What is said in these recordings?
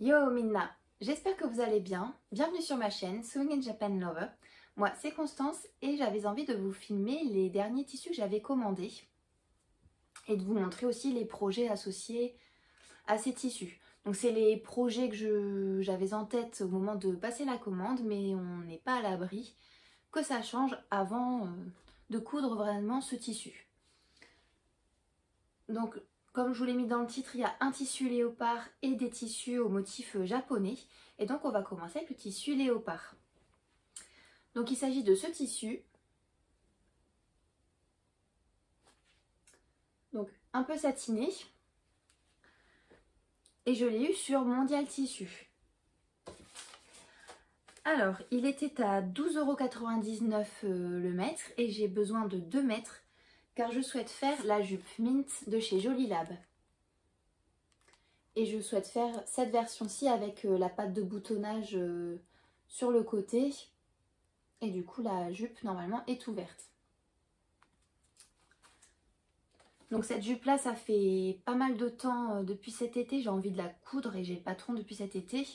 Yo Minna, j'espère que vous allez bien. Bienvenue sur ma chaîne Sewing in Japan Lover. Moi c'est Constance et j'avais envie de vous filmer les derniers tissus que j'avais commandés et de vous montrer aussi les projets associés à ces tissus. Donc c'est les projets que j'avais en tête au moment de passer la commande, mais on n'est pas à l'abri que ça change avant de coudre vraiment ce tissu. Donc comme je vous l'ai mis dans le titre, il y a un tissu léopard et des tissus au motif japonais. Et donc on va commencer avec le tissu léopard. Donc il s'agit de ce tissu. Donc un peu satiné. Et je l'ai eu sur Mondial Tissu. Alors il était à 12,99 € le mètre et j'ai besoin de 2 mètres. Car je souhaite faire la jupe Mint de chez Jolie Lab. Et je souhaite faire cette version-ci avec la patte de boutonnage sur le côté. Et du coup la jupe normalement est ouverte. Donc cette jupe là, ça fait pas mal de temps depuis cet été. J'ai envie de la coudre et j'ai le patron depuis cet été.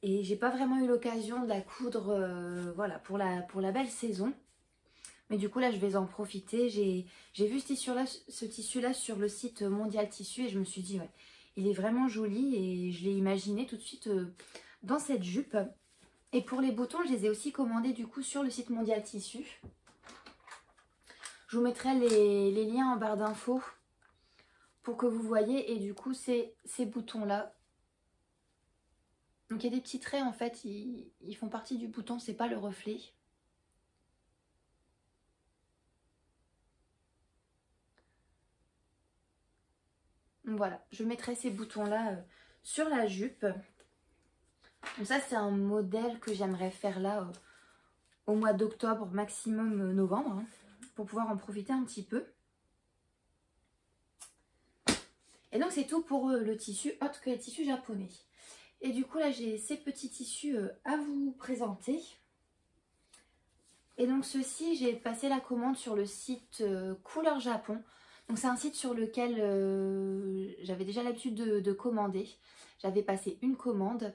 Et j'ai pas vraiment eu l'occasion de la coudre voilà, pour la belle saison. Mais du coup là je vais en profiter. J'ai vu ce tissu là sur le site Mondial Tissu et je me suis dit ouais, il est vraiment joli et je l'ai imaginé tout de suite dans cette jupe. Et pour les boutons, je les ai aussi commandés du coup sur le site Mondial Tissu. Je vous mettrai les liens en barre d'infos pour que vous voyez. Et du coup c'est ces boutons là. Donc il y a des petits traits en fait, ils font partie du bouton, c'est pas le reflet. Voilà, je mettrai ces boutons-là sur la jupe. Donc ça, c'est un modèle que j'aimerais faire là au mois d'octobre, maximum novembre, hein, pour pouvoir en profiter un petit peu. Et donc, c'est tout pour le tissu, autre que les tissus japonais. Et du coup, là, j'ai ces petits tissus à vous présenter. Et donc, ceci, j'ai passé la commande sur le site Couleur Japon. Donc c'est un site sur lequel j'avais déjà l'habitude de commander. J'avais passé une commande.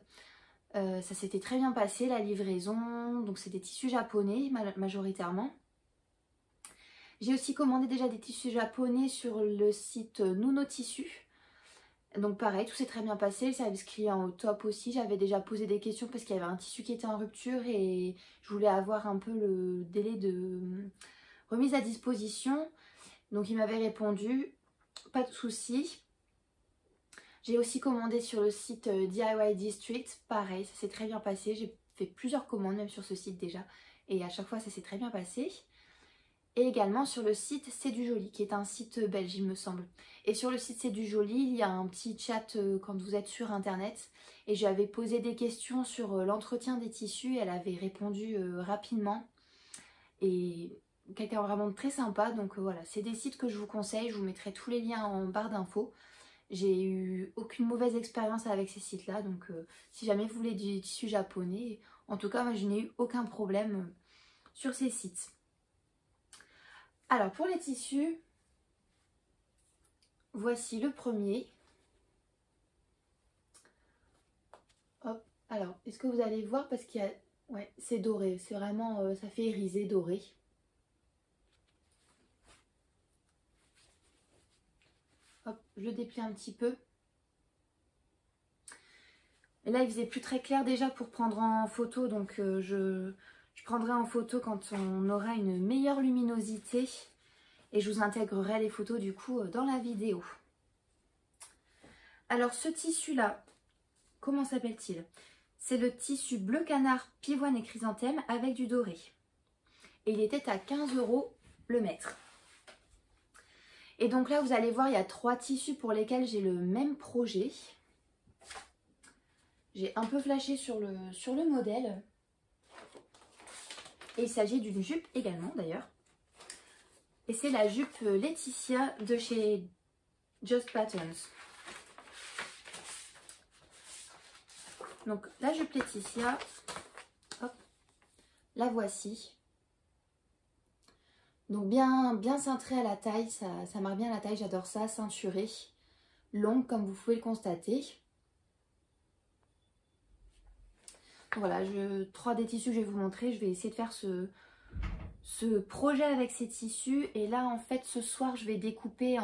Ça s'était très bien passé, la livraison. Donc c'est des tissus japonais majoritairement. J'ai aussi commandé déjà des tissus japonais sur le site Nuno Tissu. Donc pareil, tout s'est très bien passé. Le service client au top aussi. J'avais déjà posé des questions parce qu'il y avait un tissu qui était en rupture et je voulais avoir un peu le délai de remise à disposition. Donc il m'avait répondu, pas de souci. J'ai aussi commandé sur le site DIY District, pareil, ça s'est très bien passé. J'ai fait plusieurs commandes même sur ce site déjà et à chaque fois ça s'est très bien passé. Et également sur le site C'est du Joli, qui est un site belge il me semble. Et sur le site C'est du Joli, il y a un petit chat quand vous êtes sur internet. Et j'avais posé des questions sur l'entretien des tissus, elle avait répondu rapidement. Et quelqu'un vraiment très sympa, donc voilà, c'est des sites que je vous conseille, je vous mettrai tous les liens en barre d'infos. J'ai eu aucune mauvaise expérience avec ces sites là, donc si jamais vous voulez du tissu japonais, en tout cas moi je n'ai eu aucun problème sur ces sites. Alors pour les tissus, voici le premier. Hop, alors est-ce que vous allez voir parce qu'il y a, ouais c'est doré, c'est vraiment, ça fait irisé doré. Hop, je le déplie un petit peu. Et là, il faisait plus très clair déjà pour prendre en photo. Donc, je prendrai en photo quand on aura une meilleure luminosité. Et je vous intégrerai les photos du coup dans la vidéo. Alors, ce tissu-là, comment s'appelle-t-il? C'est le tissu bleu canard, pivoine et chrysanthème avec du doré. Et il était à 15 € le mètre. Et donc là, vous allez voir, il y a 3 tissus pour lesquels j'ai le même projet. J'ai un peu flashé sur le modèle. Et il s'agit d'une jupe également d'ailleurs. Et c'est la jupe Laetitia de chez Just Patterns. Donc la jupe Laetitia, hop, la voici. Donc bien cintrée à la taille, ça marque bien la taille, j'adore ça, ceinturée, longue comme vous pouvez le constater. Voilà, 3 des tissus que je vais vous montrer. Je vais essayer de faire ce projet avec ces tissus. Et là, en fait, ce soir, je vais découper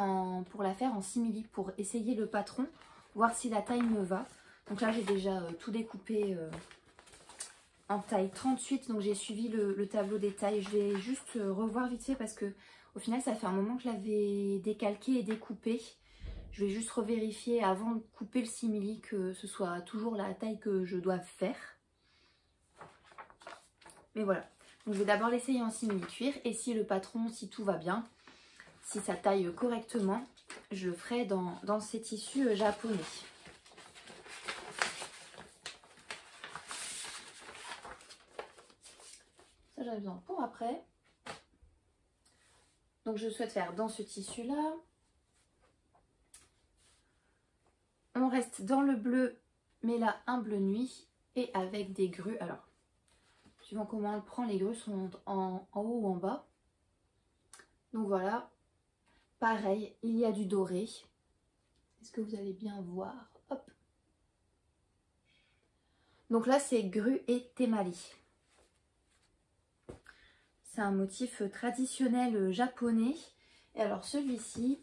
pour la faire en simili pour essayer le patron, voir si la taille me va. Donc là, j'ai déjà tout découpé en taille 38. Donc j'ai suivi le tableau des tailles. Je vais juste revoir vite fait parce que au final, ça fait un moment que je l'avais décalqué et découpé. Je vais juste revérifier avant de couper le simili que ce soit toujours la taille que je dois faire. Mais voilà. Donc je vais d'abord l'essayer en simili cuir et si le patron, si tout va bien, si ça taille correctement, je le ferai dans ces tissus japonais. Ça j'en ai besoin pour après. Donc je souhaite faire dans ce tissu là. On reste dans le bleu, mais là un bleu nuit et avec des grues. Alors, suivant comment on le prend, les grues sont en haut ou en bas. Donc voilà, pareil, il y a du doré. Est-ce que vous allez bien voir? Hop. Donc là, c'est grue et témali. C'est un motif traditionnel japonais. Et alors celui-ci,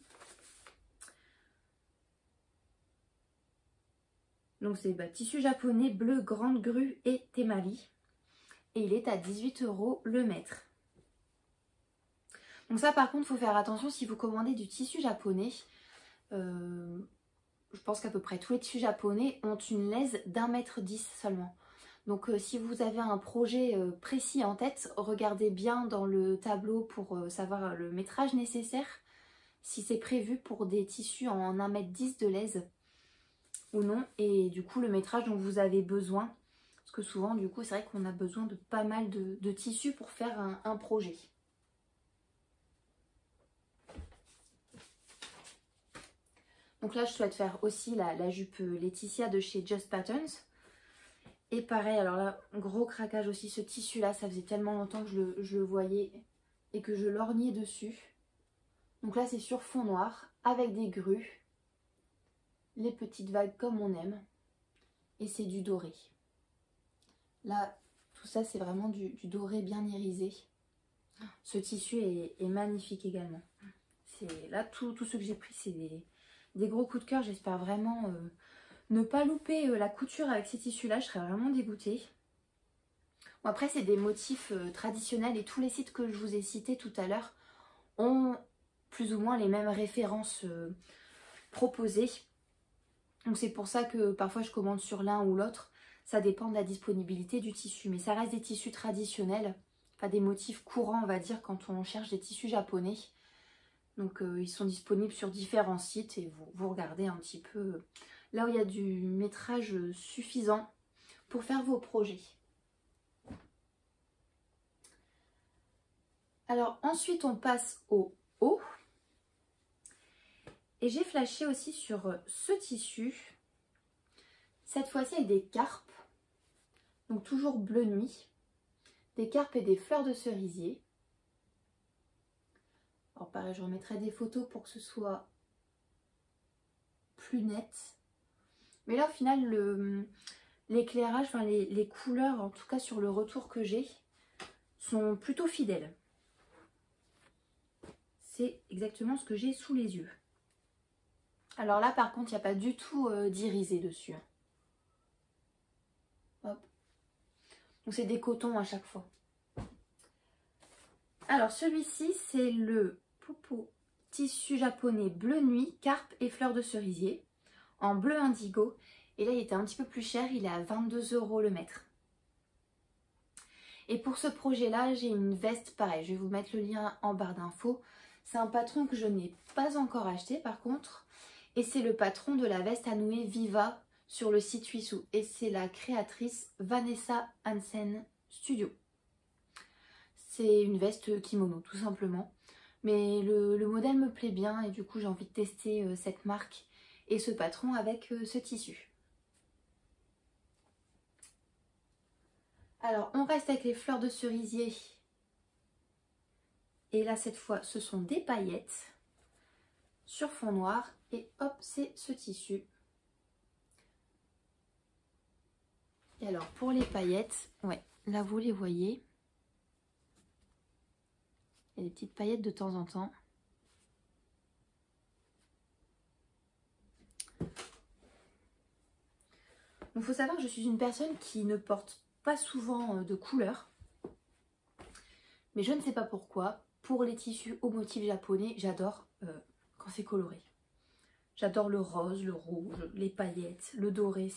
donc c'est tissu japonais bleu, grande grue et témali. Et il est à 18 € le mètre. Donc ça par contre, il faut faire attention si vous commandez du tissu japonais. Je pense qu'à peu près tous les tissus japonais ont une lèse d'1,10 m seulement. Donc si vous avez un projet précis en tête, regardez bien dans le tableau pour savoir le métrage nécessaire. Si c'est prévu pour des tissus en 1,10 m de lèse ou non. Et du coup le métrage dont vous avez besoin. Parce que souvent du coup c'est vrai qu'on a besoin de pas mal de tissus pour faire un projet. Donc là je souhaite faire aussi la jupe Laetitia de chez Just Patterns. Et pareil, alors là, gros craquage aussi, ce tissu là, ça faisait tellement longtemps que je le voyais et que je lorgnais dessus. Donc là c'est sur fond noir, avec des grues, les petites vagues comme on aime. Et c'est du doré. Là, tout ça c'est vraiment du doré bien irisé. Ce tissu est magnifique également. Là, tout ce que j'ai pris, c'est des gros coups de cœur. J'espère vraiment ne pas louper la couture avec ces tissus-là. Je serais vraiment dégoûtée. Bon, après, c'est des motifs traditionnels et tous les sites que je vous ai cités tout à l'heure ont plus ou moins les mêmes références proposées. Donc c'est pour ça que parfois je commande sur l'un ou l'autre. Ça dépend de la disponibilité du tissu. Mais ça reste des tissus traditionnels. Enfin, des motifs courants, on va dire, quand on cherche des tissus japonais. Donc ils sont disponibles sur différents sites et vous regardez un petit peu là où il y a du métrage suffisant pour faire vos projets. Alors ensuite on passe au haut. Et j'ai flashé aussi sur ce tissu. Cette fois-ci avec des carpes. Donc toujours bleu nuit. Des carpes et des fleurs de cerisier. Alors pareil, je remettrai des photos pour que ce soit plus net. Mais là au final, l'éclairage, enfin les couleurs, en tout cas sur le retour que j'ai, sont plutôt fidèles. C'est exactement ce que j'ai sous les yeux. Alors là par contre, il n'y a pas du tout d'irisé dessus. Hop. Donc c'est des cotons à chaque fois. Alors celui-ci, c'est le Popo tissu japonais bleu nuit, carpe et fleurs de cerisier en bleu indigo. Et là il était un petit peu plus cher, il est à 22 € le mètre. Et pour ce projet là, j'ai une veste pareil, je vais vous mettre le lien en barre d'infos. C'est un patron que je n'ai pas encore acheté par contre. Et c'est le patron de la veste à nouer Viva sur le site Wissou. Et c'est la créatrice Vanessa Hansen Studio. C'est une veste kimono tout simplement. Mais le modèle me plaît bien et du coup j'ai envie de tester cette marque et ce patron avec ce tissu. Alors on reste avec les fleurs de cerisier. Et là cette fois ce sont des paillettes sur fond noir. Et hop, c'est ce tissu. Et alors pour les paillettes, ouais, là vous les voyez. Il y a des petites paillettes de temps en temps. Il faut savoir que je suis une personne qui ne porte pas souvent de couleurs. Mais je ne sais pas pourquoi, pour les tissus au motif japonais, j'adore quand c'est coloré. J'adore le rose, le rouge, les paillettes, le doré.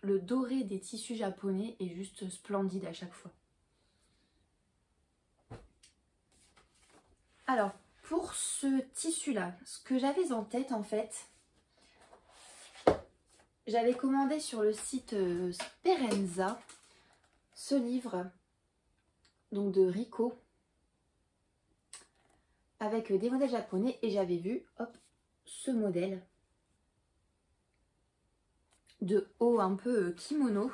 Le doré des tissus japonais est juste splendide à chaque fois. Alors, pour ce tissu-là, ce que j'avais en tête en fait, j'avais commandé sur le site Sperenza ce livre donc de Rico avec des modèles japonais et j'avais vu hop, ce modèle de haut un peu kimono.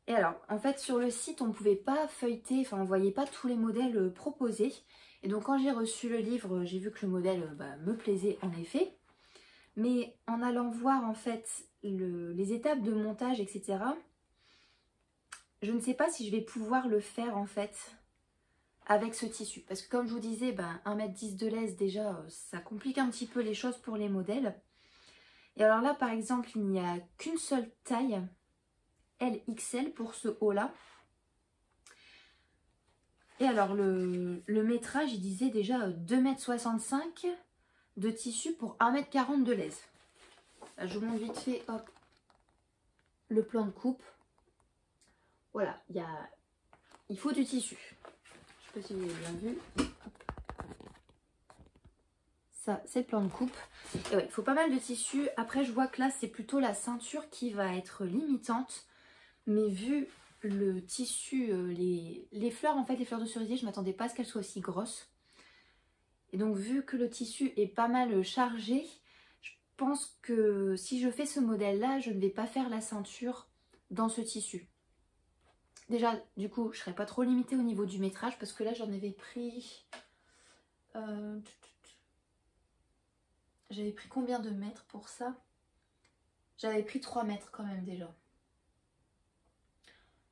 Et alors en fait sur le site on ne pouvait pas feuilleter, enfin on voyait pas tous les modèles proposés. Et donc quand j'ai reçu le livre, j'ai vu que le modèle me plaisait en effet. Mais en allant voir en fait les étapes de montage, etc., je ne sais pas si je vais pouvoir le faire en fait avec ce tissu. Parce que comme je vous disais, 1,10 m de laisse déjà, ça complique un petit peu les choses pour les modèles. Et alors là par exemple, il n'y a qu'une seule taille, LXL pour ce haut là. Et alors le métrage, il disait déjà 2,65 m de tissu pour 1,40 m de laisse. Là, je vous montre vite fait hop, le plan de coupe. Voilà, il faut du tissu. Je ne sais pas si vous avez bien vu. Hop. Ça, c'est le plan de coupe. Et ouais, il faut pas mal de tissu. Après, je vois que là, c'est plutôt la ceinture qui va être limitante. Mais vu le tissu, les fleurs, en fait, les fleurs de cerisier, je ne m'attendais pas à ce qu'elles soient aussi grosses. Et donc, vu que le tissu est pas mal chargé, je pense que si je fais ce modèle-là, je ne vais pas faire la ceinture dans ce tissu. Déjà, du coup, je ne serai pas trop limitée au niveau du métrage parce que là, j'en avais pris... J'avais pris combien de mètres pour ça? J'avais pris 3 mètres quand même déjà.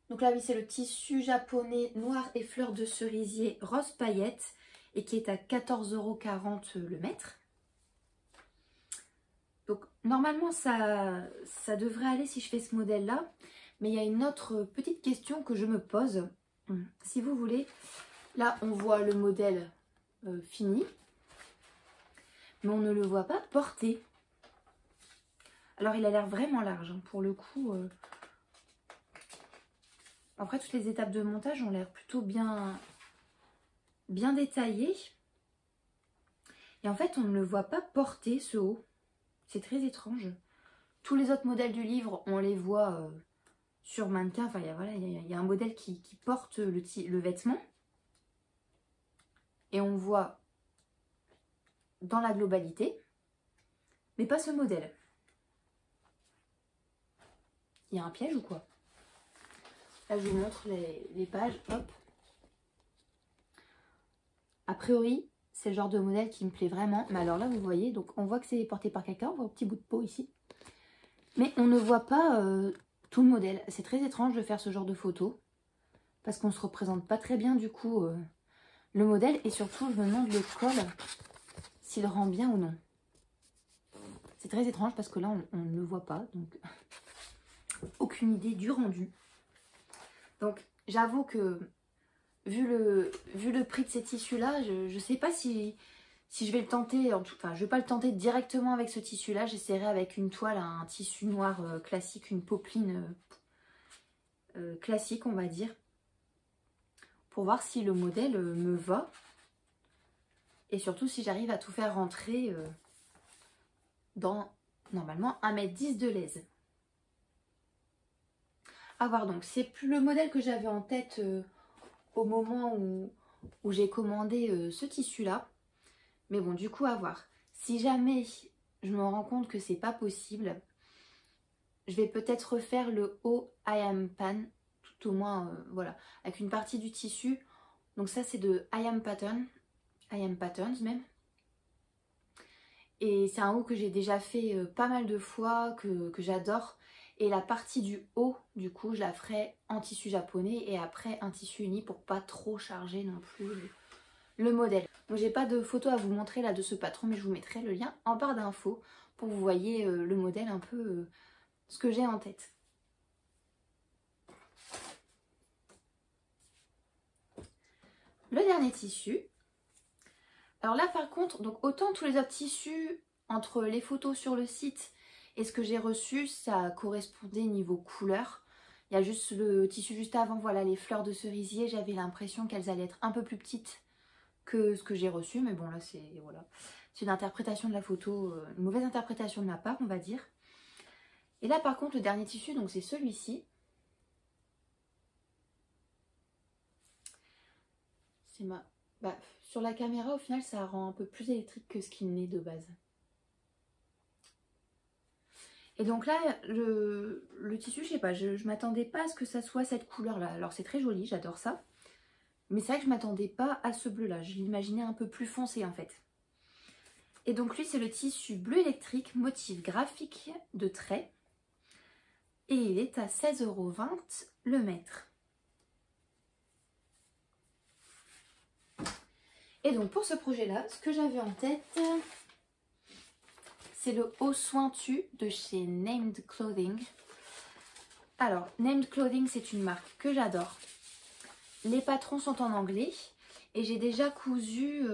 Donc là, oui, c'est le tissu japonais noir et fleurs de cerisier rose paillette et qui est à 14,40 € le mètre. Donc normalement, ça devrait aller si je fais ce modèle-là. Mais il y a une autre petite question que je me pose. Si vous voulez, là, on voit le modèle fini. Mais on ne le voit pas porté. Alors il a l'air vraiment large, hein, pour le coup. Après toutes les étapes de montage ont l'air plutôt bien détaillées. Et en fait on ne le voit pas porter ce haut. C'est très étrange. Tous les autres modèles du livre, on les voit sur mannequin. Enfin voilà, il y a un modèle qui porte le vêtement. Et on voit dans la globalité, mais pas ce modèle. Il y a un piège ou quoi? Là, je vous montre les pages. Hop. A priori, c'est le genre de modèle qui me plaît vraiment. Mais alors là, vous voyez, donc on voit que c'est porté par quelqu'un. On voit un petit bout de peau ici. Mais on ne voit pas tout le modèle. C'est très étrange de faire ce genre de photo. Parce qu'on ne se représente pas très bien du coup le modèle. Et surtout, je me demande le col, s'il rend bien ou non. C'est très étrange parce que là, on ne le voit pas. Donc, aucune idée du rendu. Donc, j'avoue que, vu le prix de ces tissus-là, je ne sais pas si je vais le tenter. Enfin, je ne vais pas le tenter directement avec ce tissu-là. J'essaierai avec une toile, un tissu noir classique, une popeline classique, on va dire. Pour voir si le modèle me va. Et surtout, si j'arrive à tout faire rentrer dans, normalement, 1,10 m de laise. À voir donc, c'est plus le modèle que j'avais en tête au moment où j'ai commandé ce tissu-là. Mais bon, du coup, à voir. Si jamais je me rends compte que c'est pas possible, je vais peut-être refaire le haut I Am Pan, tout au moins, voilà, avec une partie du tissu. Donc ça, c'est de I Am Pattern, I Am Patterns même. Et c'est un haut que j'ai déjà fait pas mal de fois, que j'adore. Et la partie du haut, du coup, je la ferai en tissu japonais et après un tissu uni pour pas trop charger non plus le modèle. Donc j'ai pas de photo à vous montrer là de ce patron, mais je vous mettrai le lien en barre d'infos pour que vous voyez le modèle un peu ce que j'ai en tête. Le dernier tissu. Alors là par contre, donc autant tous les autres tissus entre les photos sur le site et ce que j'ai reçu, ça correspondait niveau couleur. Il y a juste le tissu juste avant, voilà, les fleurs de cerisier, j'avais l'impression qu'elles allaient être un peu plus petites que ce que j'ai reçu, mais bon là c'est voilà, c'est une interprétation de la photo, une mauvaise interprétation de ma part on va dire. Et là par contre le dernier tissu, donc c'est celui-ci. C'est ma... sur la caméra au final ça rend un peu plus électrique que ce qu'il n'est de base. Et donc là, le tissu, je sais pas, je m'attendais pas à ce que ça soit cette couleur-là. Alors c'est très joli, j'adore ça. Mais c'est vrai que je m'attendais pas à ce bleu-là. Je l'imaginais un peu plus foncé en fait. Et donc lui, c'est le tissu bleu électrique, motif graphique de trait. Et il est à 16,20 € le mètre. Et donc pour ce projet-là, ce que j'avais en tête... c'est le haut sointu de chez Named Clothing. Alors, Named Clothing, c'est une marque que j'adore. Les patrons sont en anglais. Et j'ai déjà cousu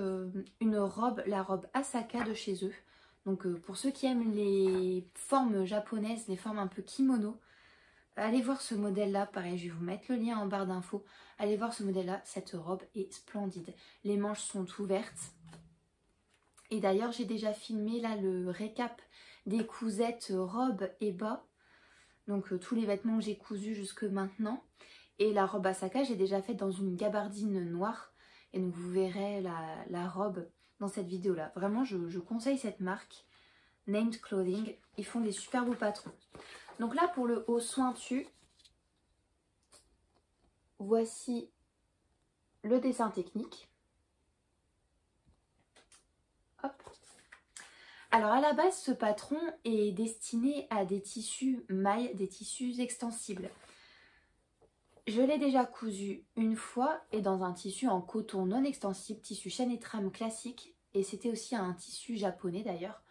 une robe, la robe Asaka de chez eux. Donc pour ceux qui aiment les formes japonaises, les formes un peu kimono, allez voir ce modèle-là. Pareil, je vais vous mettre le lien en barre d'infos. Allez voir ce modèle-là, cette robe est splendide. Les manches sont ouvertes. Et d'ailleurs, j'ai déjà filmé là le récap des cousettes robes et bas. Donc tous les vêtements que j'ai cousus jusque maintenant. Et la robe Asaka, j'ai déjà faite dans une gabardine noire. Et donc vous verrez la robe dans cette vidéo-là. Vraiment, je conseille cette marque, Named Clothing. Ils font des super beaux patrons. Donc là, pour le haut sointu, voici le dessin technique. Hop. Alors à la base, ce patron est destiné à des tissus mailles, des tissus extensibles. Je l'ai déjà cousu une fois et dans un tissu en coton non extensible, tissu chaîne et trame classique. Et c'était aussi un tissu japonais d'ailleurs.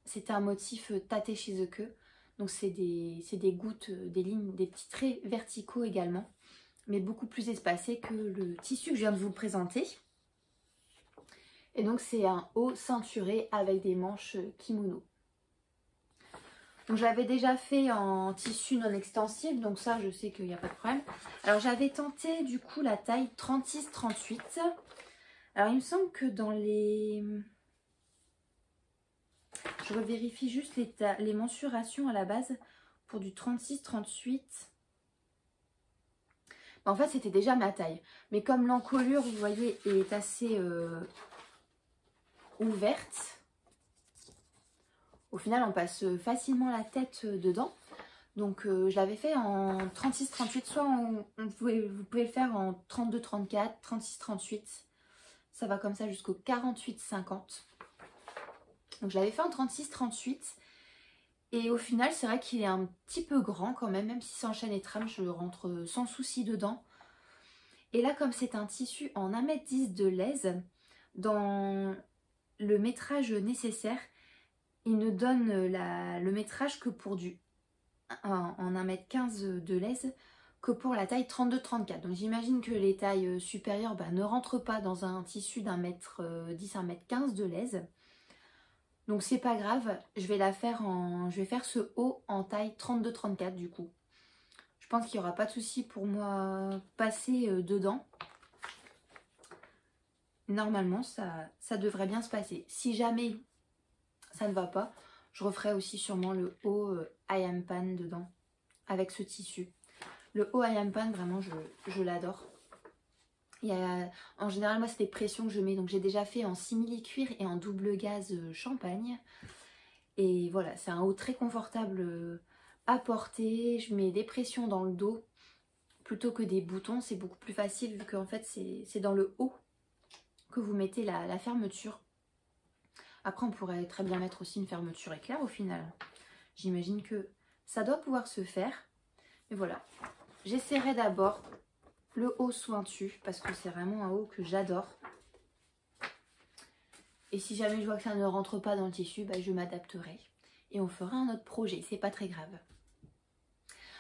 C'était un motif tate shizuku. Donc c'est des gouttes, des lignes, des petits traits verticaux également. Mais beaucoup plus espacés que le tissu que je viens de vous présenter. Et donc c'est un haut ceinturé avec des manches kimono. Donc j'avais déjà fait en tissu non extensible, donc ça je sais qu'il n'y a pas de problème. Alors j'avais tenté du coup la taille 36-38. Alors il me semble que dans les... je revérifie juste les mensurations à la base pour du 36-38. En fait c'était déjà ma taille. Mais comme l'encolure, vous voyez, est assez... ouverte, au final on passe facilement la tête dedans. Donc je l'avais fait en 36-38, soit vous pouvez le faire en 32-34, 36-38, ça va comme ça jusqu'au 48-50. Donc je l'avais fait en 36-38 et au final c'est vrai qu'il est un petit peu grand quand même si c'est en chaîne et trame, je rentre sans souci dedans. Et là comme c'est un tissu en 1,10 m de l'aise, dans le métrage nécessaire, il ne donne le métrage que pour en 1,15 m de l'aise que pour la taille 32-34. Donc j'imagine que les tailles supérieures ne rentrent pas dans un tissu d'1,10 m, 1,15 m de l'aise. Donc c'est pas grave, je vais faire ce haut en taille 32-34 du coup. Je pense qu'il n'y aura pas de souci pour moi passer dedans. Normalement ça devrait bien se passer. Si jamais ça ne va pas, je referai aussi sûrement le haut ayam pan dedans avec ce tissu. Le haut ayam pan, vraiment je l'adore. En général moi c'est des pressions que je mets, donc j'ai déjà fait en simili-cuir et en double gaze champagne. Et voilà, c'est un haut très confortable à porter. Je mets des pressions dans le dos plutôt que des boutons, c'est beaucoup plus facile vu qu'en fait c'est dans le haut que vous mettez la fermeture. Après on pourrait très bien mettre aussi une fermeture éclair au final. J'imagine que ça doit pouvoir se faire. Mais voilà, j'essaierai d'abord le haut sointu parce que c'est vraiment un haut que j'adore. Et si jamais je vois que ça ne rentre pas dans le tissu, bah, je m'adapterai. Et on fera un autre projet, c'est pas très grave.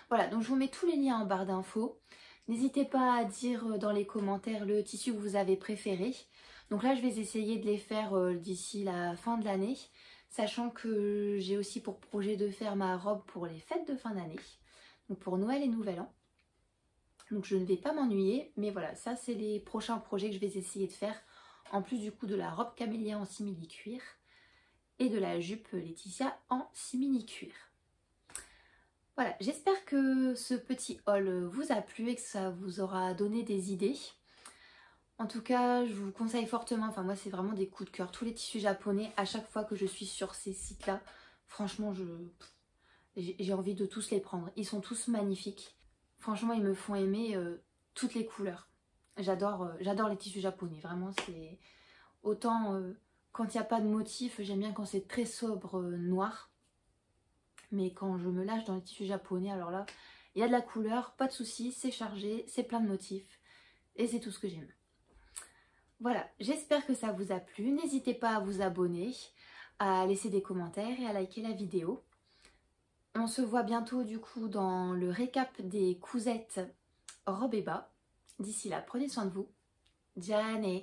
Voilà, donc je vous mets tous les liens en barre d'infos. N'hésitez pas à dire dans les commentaires le tissu que vous avez préféré. Donc là, je vais essayer de les faire d'ici la fin de l'année. Sachant que j'ai aussi pour projet de faire ma robe pour les fêtes de fin d'année. Donc pour Noël et Nouvel An. Donc je ne vais pas m'ennuyer. Mais voilà, ça c'est les prochains projets que je vais essayer de faire. En plus du coup de la robe camélia en simili-cuir. Et de la jupe Laetitia en simili-cuir. Voilà, j'espère que ce petit haul vous a plu et que ça vous aura donné des idées. En tout cas, je vous conseille fortement, enfin moi c'est vraiment des coups de cœur, tous les tissus japonais, à chaque fois que je suis sur ces sites-là, franchement j'ai envie de tous les prendre. Ils sont tous magnifiques. Franchement, ils me font aimer toutes les couleurs. J'adore les tissus japonais, vraiment c'est... Autant quand il n'y a pas de motif, j'aime bien quand c'est très sobre noir. Mais quand je me lâche dans les tissus japonais, alors là, il y a de la couleur, pas de soucis, c'est chargé, c'est plein de motifs. Et c'est tout ce que j'aime. Voilà, j'espère que ça vous a plu. N'hésitez pas à vous abonner, à laisser des commentaires et à liker la vidéo. On se voit bientôt du coup dans le récap des cousettes robes et bas. D'ici là, prenez soin de vous. Jane.